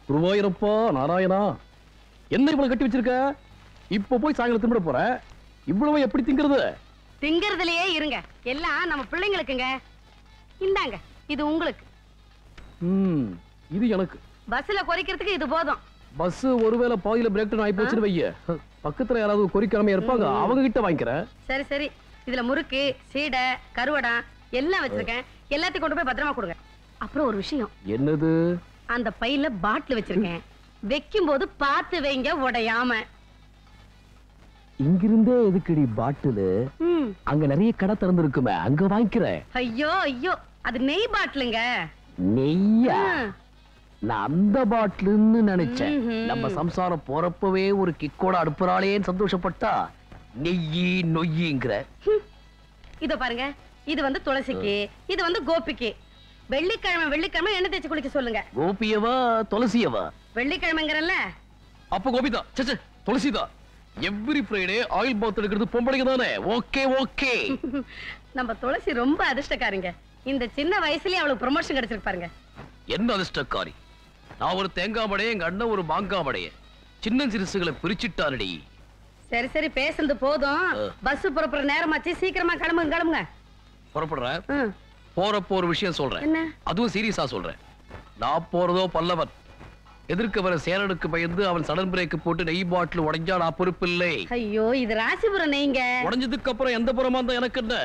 குருவாயூரப்பா நாராயணா, என்ன இவ்வளவு கட்டி வச்சிருக்க? இப்ப போய் சாயங்காலம் திம்பிட போற. இவ்வளவு எப்படி திங்கிறது? திங்கிறதுலயே இருங்க, எல்லாம் நம்ம பிள்ளைங்களுக்குங்க. இந்தாங்க, இது உங்களுக்கு. இது எனக்கு. பஸ்ல கொறிக்கிறதுக்கு இது போதும். பஸ் ஒருவேளை பாதியில பிரேக் டவுன் ஆகி போச்சுன்னு வைய, பக்கத்துல யாராவது கொறிக்காம இருப்பாங்க, அவங்க கிட்ட வாங்கிக்கிறேன். சரி சரி, இதுல முறுக்கு, சீடை, கருவடா எல்லாம் வச்சிருக்கேன். எல்லாத்தையும் கொண்டு போய் பத்திரமா கொடுங்க. அப்புறம் ஒரு விஷயம். என்னது? அந்த பையில பாட்டில் வச்சிருக்கேன். வைக்கும் போது பார்த்து வைங்க, உடையாம. இங்கிருந்தே எதுக்குடி பாட்டிலு? அங்க நிறைய கடை திறந்து இருக்குமே, அங்க வாங்கிக்கிறேன். ஐயோ ஐயோ, அது நெய் பாட்டிலுங்க. நெய்யா? நான் அந்த பாட்டிலுன்னு நினைச்சேன். நம்ம சம்சாரம் போறப்பவே ஒரு கிக்கோட அடுப்புறாளேன்னு சந்தோஷப்பட்டா நெய்யி நொய்யிங்கிற. இத பாருங்க, இது வந்து துளசிக்கு, இது வந்து கோபிக்கு. வெள்ளிக்கிழமை வெள்ளிக்கிழமை எண்ணெய் தேய்ச்சி குளிக்க சொல்லுங்க. கோபியவா துளசியவா? வெள்ளிக்கிழமைங்கிறல்ல. அப்ப கோபிதா, சச்ச துளசிதா. எவ்ரி ஃப்ரைடே ஆயில் பாத் எடுக்கிறது பொம்பளைங்க தானே? Okay okay. நம்ம துளசி ரொம்ப அதிர்ஷ்டக்காரிங்க. இந்த சின்ன வயசுலயே அவளுக்கு ப்ரமோஷன் கிடைச்சிருக்கு பாருங்க. என்ன அதிர்ஷ்டக்காரி? நான் ஒரு தேங்காய் மடைய, எங்க அண்ணன் ஒரு மாங்காய் மடைய. சின்ன சிறுசுகளை பிரிச்சுட்டானடி. சரி சரி, பேசுறது போதும். பஸ் புறப்புற நேரமாச்சு, சீக்கிரமா கிளம்புங்க கிளம்புங்க. புறப்படுறேன். போறப்போ ஒரு விஷயம் சொல்றேன். என்ன? அதுவும் சீரியஸா சொல்றேன். நான் போறதோ பல்லவன். எதிர்க்க வர சேரனுக்கு பயந்து அவன் சடன் பிரேக் போட்டு நெய் பாட்டில் உடைஞ்சா நான் பொறுப்பில்லை. ஐயோ, இது ராசிபுரம் நெய்ங்க. உடைஞ்சதுக்கு அப்புறம் எந்த புறமா இருந்தா எனக்கு என்ன?